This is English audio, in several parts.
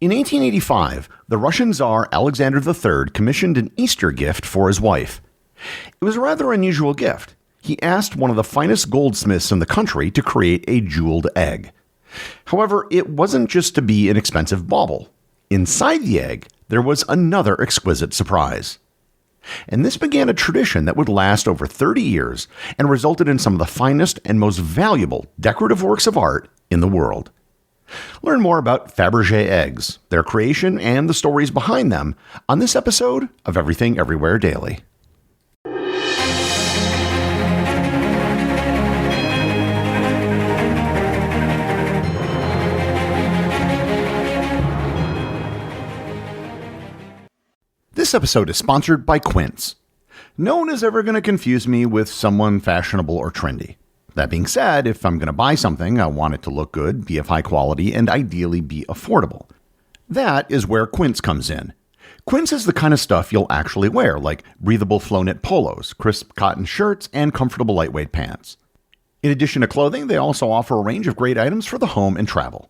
In 1885, the Russian Tsar Alexander III commissioned an Easter gift for his wife. It was a rather unusual gift. He asked one of the finest goldsmiths in the country to create a jeweled egg. However, it wasn't just to be an expensive bauble. Inside the egg, there was another exquisite surprise. And this began a tradition that would last over 30 years and resulted in some of the finest and most valuable decorative works of art in the world. Learn more about Fabergé Eggs, their creation, and the stories behind them on this episode of Everything Everywhere Daily. This episode is sponsored by Quince. No one is ever going to confuse me with someone fashionable or trendy. That being said, if I'm going to buy something, I want it to look good, be of high quality, and ideally be affordable. That is where Quince comes in. Quince is the kind of stuff you'll actually wear, like breathable flow-knit polos, crisp cotton shirts, and comfortable lightweight pants. In addition to clothing, they also offer a range of great items for the home and travel.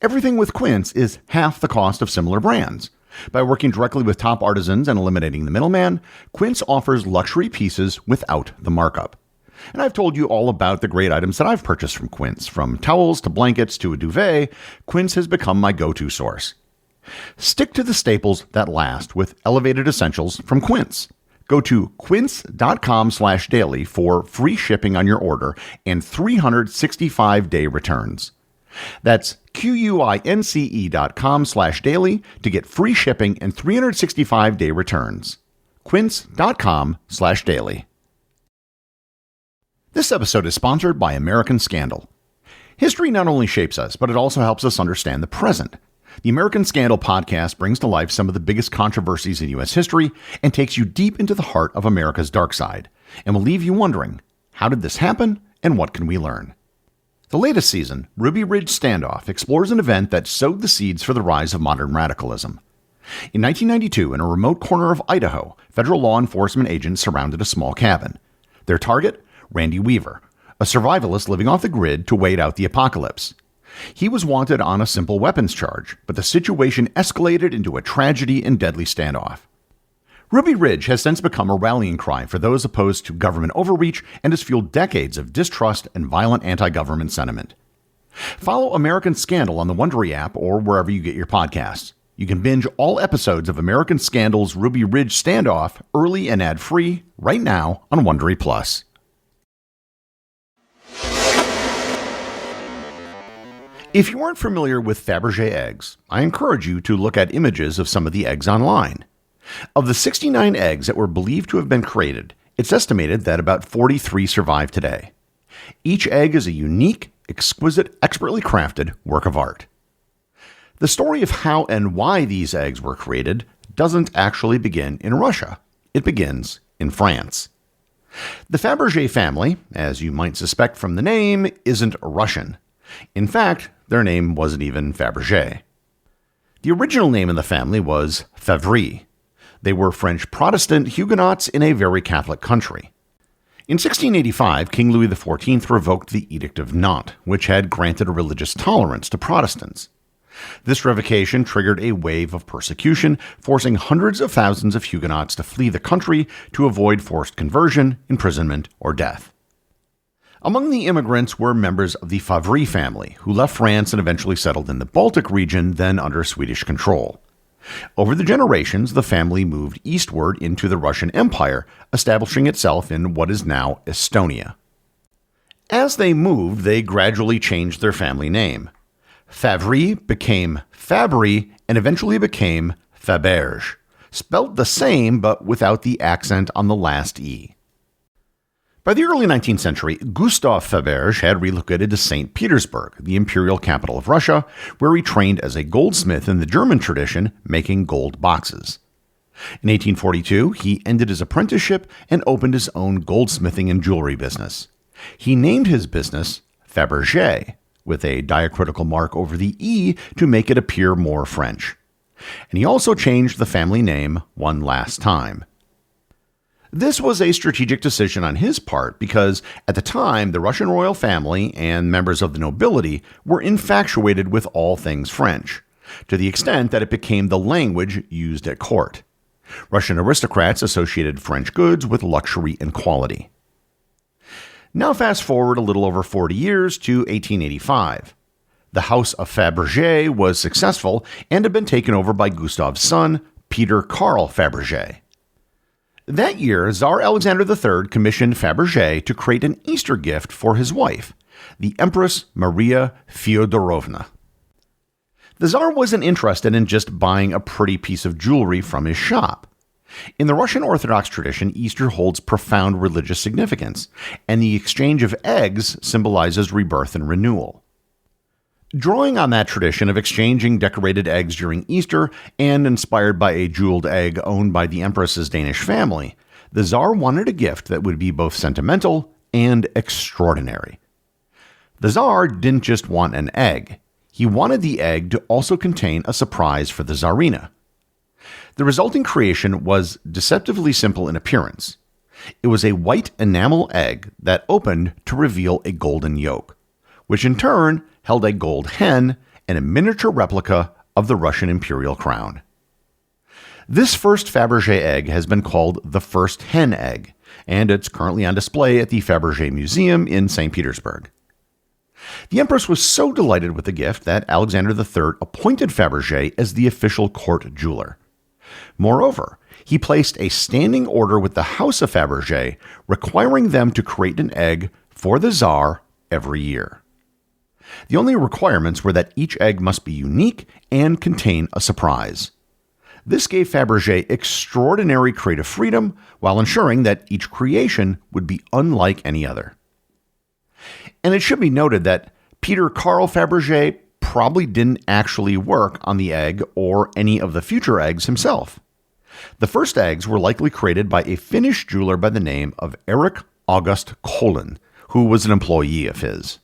Everything with Quince is half the cost of similar brands. By working directly with top artisans and eliminating the middleman, Quince offers luxury pieces without the markup. And I've told you all about the great items that I've purchased from Quince. From towels to blankets to a duvet, Quince has become my go-to source. Stick to the staples that last with elevated essentials from Quince. Go to quince.com/daily for free shipping on your order and 365-day returns. That's QUINCE.com/daily to get free shipping and 365-day returns. Quince.com/daily. This episode is sponsored by American Scandal. History not only shapes us, but it also helps us understand the present. The American Scandal podcast brings to life some of the biggest controversies in U.S. history and takes you deep into the heart of America's dark side, and will leave you wondering, how did this happen and what can we learn? The latest season, Ruby Ridge Standoff, explores an event that sowed the seeds for the rise of modern radicalism. In 1992, in a remote corner of Idaho, federal law enforcement agents surrounded a small cabin. Their target? Randy Weaver, a survivalist living off the grid to wait out the apocalypse. He was wanted on a simple weapons charge, but the situation escalated into a tragedy and deadly standoff. Ruby Ridge has since become a rallying cry for those opposed to government overreach and has fueled decades of distrust and violent anti-government sentiment. Follow American Scandal on the Wondery app or wherever you get your podcasts. You can binge all episodes of American Scandal's Ruby Ridge Standoff early and ad-free right now on Wondery Plus. If you aren't familiar with Fabergé eggs, I encourage you to look at images of some of the eggs online. Of the 69 eggs that were believed to have been created, it's estimated that about 43 survive today. Each egg is a unique, exquisite, expertly crafted work of art. The story of how and why these eggs were created doesn't actually begin in Russia. It begins in France. The Fabergé family, as you might suspect from the name, isn't Russian. In fact, their name wasn't even Fabergé. The original name of the family was Favre. They were French Protestant Huguenots in a very Catholic country. In 1685, King Louis XIV revoked the Edict of Nantes, which had granted a religious tolerance to Protestants. This revocation triggered a wave of persecution, forcing hundreds of thousands of Huguenots to flee the country to avoid forced conversion, imprisonment, or death. Among the immigrants were members of the Favre family, who left France and eventually settled in the Baltic region, then under Swedish control. Over the generations, the family moved eastward into the Russian Empire, establishing itself in what is now Estonia. As they moved, they gradually changed their family name. Favre became Fabry and eventually became Faberge, spelled the same but without the accent on the last E. By the early 19th century, Gustave Fabergé had relocated to St. Petersburg, the imperial capital of Russia, where he trained as a goldsmith in the German tradition, making gold boxes. In 1842, he ended his apprenticeship and opened his own goldsmithing and jewelry business. He named his business Fabergé, with a diacritical mark over the E to make it appear more French. And he also changed the family name one last time. This was a strategic decision on his part because, at the time, the Russian royal family and members of the nobility were infatuated with all things French. to the extent that it became the language used at court. Russian aristocrats associated French goods with luxury and quality. Now fast forward a little over 40 years to 1885. The House of Fabergé was successful and had been taken over by Gustav's son, Peter Karl Fabergé. That year, Tsar Alexander III commissioned Fabergé to create an Easter gift for his wife, the Empress Maria Fyodorovna. The Tsar wasn't interested in just buying a pretty piece of jewelry from his shop. In the Russian Orthodox tradition, Easter holds profound religious significance, and the exchange of eggs symbolizes rebirth and renewal. Drawing on that tradition of exchanging decorated eggs during Easter and inspired by a jeweled egg owned by the Empress's Danish family, the Tsar wanted a gift that would be both sentimental and extraordinary. The Tsar didn't just want an egg. He wanted the egg to also contain a surprise for the Tsarina. The resulting creation was deceptively simple in appearance. It was a white enamel egg that opened to reveal a golden yolk, which in turn held a gold hen and a miniature replica of the Russian imperial crown. This first Fabergé egg has been called the first hen egg, and it's currently on display at the Fabergé Museum in St. Petersburg. The Empress was so delighted with the gift that Alexander III appointed Fabergé as the official court jeweler. Moreover, he placed a standing order with the House of Fabergé requiring them to create an egg for the Tsar every year. The only requirements were that each egg must be unique and contain a surprise. This gave Fabergé extraordinary creative freedom while ensuring that each creation would be unlike any other. And it should be noted that Peter Karl Fabergé probably didn't actually work on the egg or any of the future eggs himself. The first eggs were likely created by a Finnish jeweler by the name of Erik August Collin, who was an employee of his.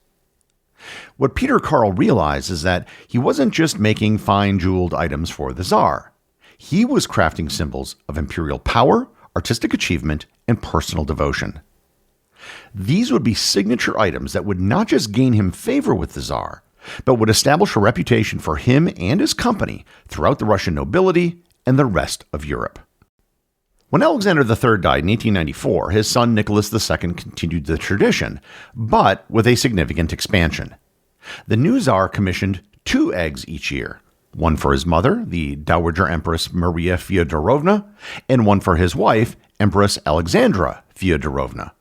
What Peter Karl realized is that he wasn't just making fine jeweled items for the Tsar. He was crafting symbols of imperial power, artistic achievement, and personal devotion. These would be signature items that would not just gain him favor with the Tsar, but would establish a reputation for him and his company throughout the Russian nobility and the rest of Europe. When Alexander III died in 1894, his son Nicholas II continued the tradition, but with a significant expansion. The new Tsar commissioned 2 eggs each year, one for his mother, the Dowager Empress Maria Fyodorovna, and one for his wife, Empress Alexandra Fyodorovna.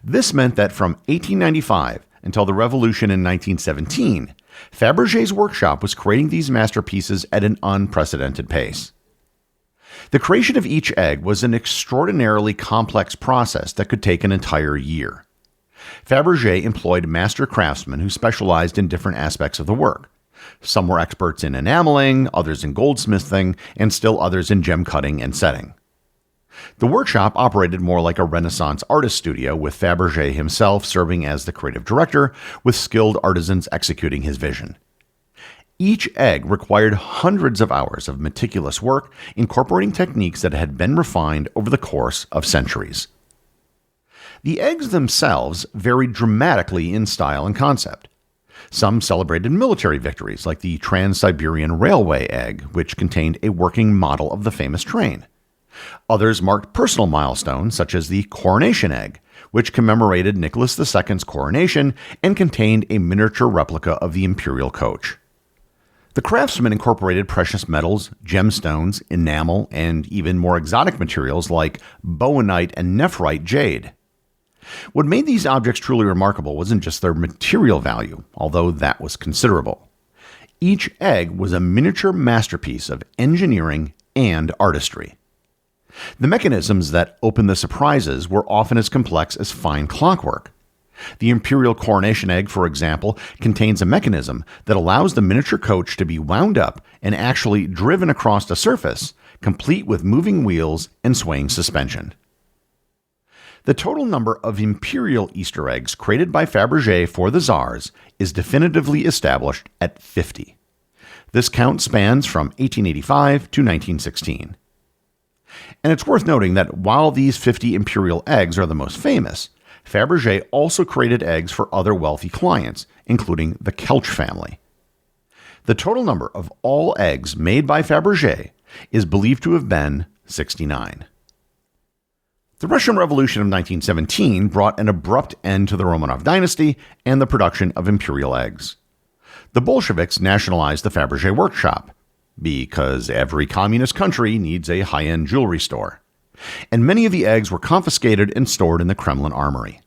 This meant that from 1895 until the Revolution in 1917, Fabergé's workshop was creating these masterpieces at an unprecedented pace. The creation of each egg was an extraordinarily complex process that could take an entire year. Fabergé employed master craftsmen who specialized in different aspects of the work. Some were experts in enameling, others in goldsmithing, and still others in gem cutting and setting. The workshop operated more like a Renaissance artist studio, with Fabergé himself serving as the creative director, with skilled artisans executing his vision. Each egg required hundreds of hours of meticulous work, incorporating techniques that had been refined over the course of centuries. The eggs themselves varied dramatically in style and concept. Some celebrated military victories, like the Trans-Siberian Railway egg, which contained a working model of the famous train. Others marked personal milestones, such as the coronation egg, which commemorated Nicholas II's coronation and contained a miniature replica of the imperial coach. The craftsmen incorporated precious metals, gemstones, enamel, and even more exotic materials like bowenite and nephrite jade. What made these objects truly remarkable wasn't just their material value, although that was considerable. Each egg was a miniature masterpiece of engineering and artistry. The mechanisms that opened the surprises were often as complex as fine clockwork. The imperial coronation egg, for example, contains a mechanism that allows the miniature coach to be wound up and actually driven across a surface, complete with moving wheels and swaying suspension. The total number of imperial Easter eggs created by Fabergé for the Tsars is definitively established at 50. This count spans from 1885 to 1916. And it's worth noting that while these 50 imperial eggs are the most famous, Fabergé also created eggs for other wealthy clients, including the Kelch family. The total number of all eggs made by Fabergé is believed to have been 69. The Russian Revolution of 1917 brought an abrupt end to the Romanov dynasty and the production of imperial eggs. The Bolsheviks nationalized the Fabergé workshop, because every communist country needs a high-end jewelry store, and many of the eggs were confiscated and stored in the Kremlin armory.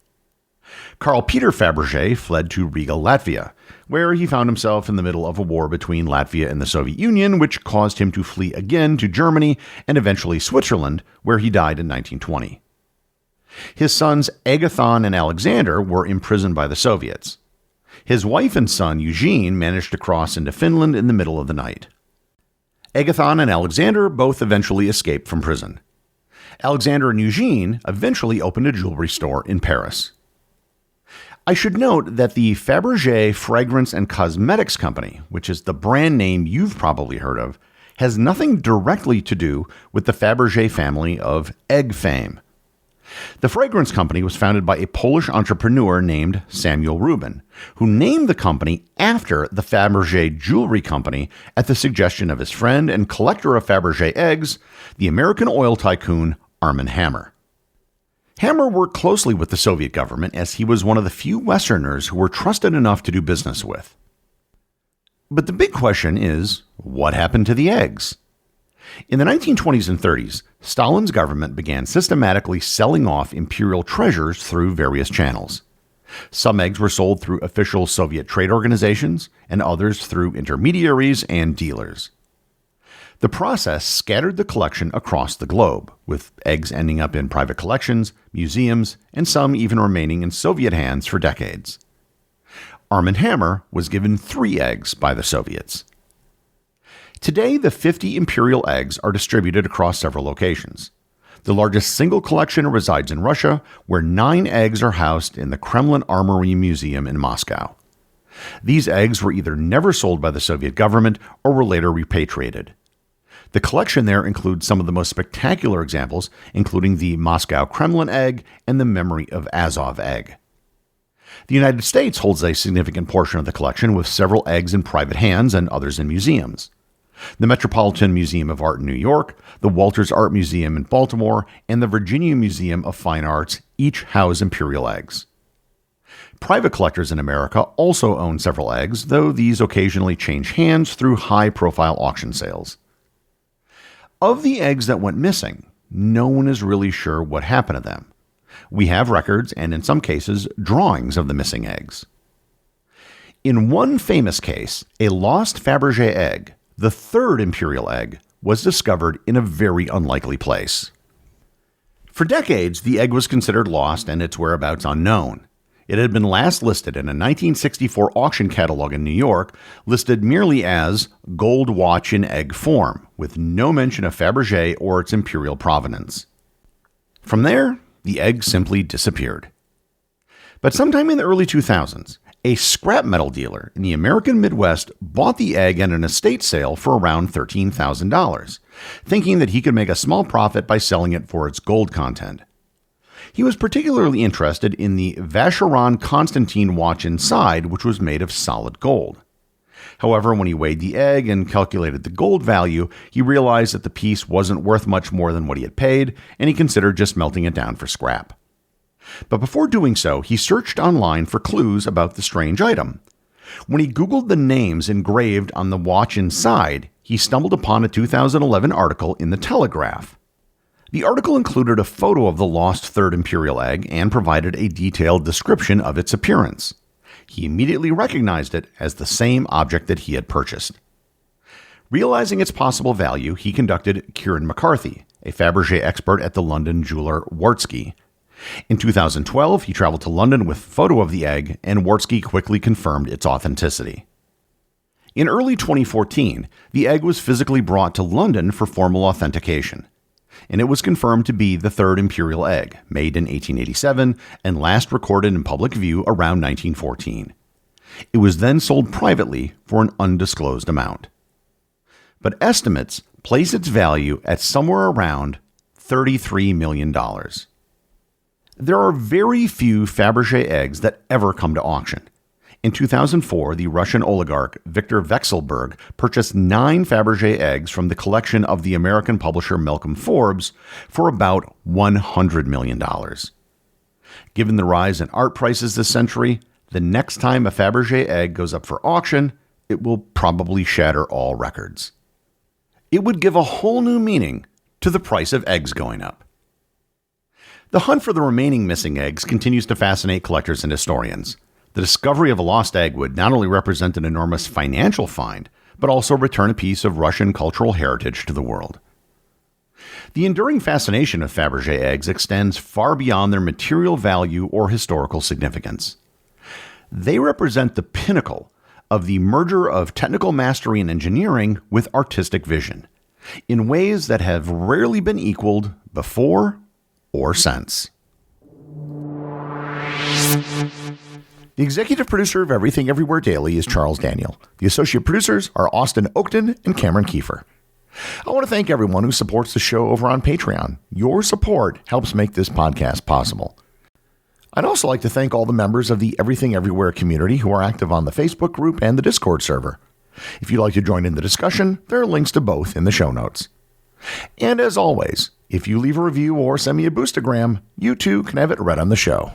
Karl Peter Fabergé fled to Riga, Latvia, where he found himself in the middle of a war between Latvia and the Soviet Union, which caused him to flee again to Germany and eventually Switzerland, where he died in 1920. His sons Agathon and Alexander were imprisoned by the Soviets. His wife and son Eugene managed to cross into Finland in the middle of the night. Agathon and Alexander both eventually escaped from prison. Alexander and Eugene eventually opened a jewelry store in Paris. I should note that the Fabergé Fragrance and Cosmetics Company, which is the brand name you've probably heard of, has nothing directly to do with the Fabergé family of egg fame. The fragrance company was founded by a Polish entrepreneur named Samuel Rubin, who named the company after the Fabergé Jewelry Company at the suggestion of his friend and collector of Fabergé eggs, the American oil tycoon Armand Hammer. Hammer worked closely with the Soviet government as he was one of the few Westerners who were trusted enough to do business with. But the big question is, what happened to the eggs? In the 1920s and 30s, Stalin's government began systematically selling off imperial treasures through various channels. Some eggs were sold through official Soviet trade organizations, and others through intermediaries and dealers. The process scattered the collection across the globe, with eggs ending up in private collections, museums, and some even remaining in Soviet hands for decades. Armand Hammer was given 3 eggs by the Soviets. Today, the 50 imperial eggs are distributed across several locations. The largest single collection resides in Russia, where 9 eggs are housed in the Kremlin Armory Museum in Moscow. These eggs were either never sold by the Soviet government or were later repatriated. The collection there includes some of the most spectacular examples, including the Moscow Kremlin egg and the Memory of Azov egg. The United States holds a significant portion of the collection, with several eggs in private hands and others in museums. The Metropolitan Museum of Art in New York, the Walters Art Museum in Baltimore, and the Virginia Museum of Fine Arts each house imperial eggs. Private collectors in America also own several eggs, though these occasionally change hands through high-profile auction sales. Of the eggs that went missing, no one is really sure what happened to them. We have records and, in some cases, drawings of the missing eggs. In one famous case, a lost Fabergé egg, the 3rd imperial egg, was discovered in a very unlikely place. For decades, the egg was considered lost and its whereabouts unknown. It had been last listed in a 1964 auction catalog in New York, listed merely as gold watch in egg form, with no mention of Fabergé or its imperial provenance. From there, the egg simply disappeared. But sometime in the early 2000s, a scrap metal dealer in the American Midwest bought the egg at an estate sale for around $13,000, thinking that he could make a small profit by selling it for its gold content. He was particularly interested in the Vacheron Constantin watch inside, which was made of solid gold. However, when he weighed the egg and calculated the gold value, he realized that the piece wasn't worth much more than what he had paid, and he considered just melting it down for scrap. But before doing so, he searched online for clues about the strange item. When he Googled the names engraved on the watch inside, he stumbled upon a 2011 article in The Telegraph. The article included a photo of the lost 3rd imperial egg and provided a detailed description of its appearance. He immediately recognized it as the same object that he had purchased. Realizing its possible value, he conducted Kieran McCarthy, a Fabergé expert at the London jeweler Wartsky. In 2012, he traveled to London with a photo of the egg, and Wartsky quickly confirmed its authenticity. In early 2014, the egg was physically brought to London for formal authentication, and it was confirmed to be the 3rd imperial egg, made in 1887 and last recorded in public view around 1914. It was then sold privately for an undisclosed amount. But estimates place its value at somewhere around $33 million. There are very few Fabergé eggs that ever come to auction. In 2004, the Russian oligarch Viktor Vekselberg purchased 9 Fabergé eggs from the collection of the American publisher Malcolm Forbes for about $100 million. Given the rise in art prices this century, the next time a Fabergé egg goes up for auction, it will probably shatter all records. It would give a whole new meaning to the price of eggs going up. The hunt for the remaining missing eggs continues to fascinate collectors and historians. The discovery of a lost egg would not only represent an enormous financial find, but also return a piece of Russian cultural heritage to the world. The enduring fascination of Fabergé eggs extends far beyond their material value or historical significance. They represent the pinnacle of the merger of technical mastery and engineering with artistic vision, in ways that have rarely been equaled before or since. The executive producer of Everything Everywhere Daily is Charles Daniel. The associate producers are Austin Oakton and Cameron Kiefer. I want to thank everyone who supports the show over on Patreon. Your support helps make this podcast possible. I'd also like to thank all the members of the Everything Everywhere community who are active on the Facebook group and the Discord server. If you'd like to join in the discussion, there are links to both in the show notes. And as always, if you leave a review or send me a boostagram, you too can have it read on the show.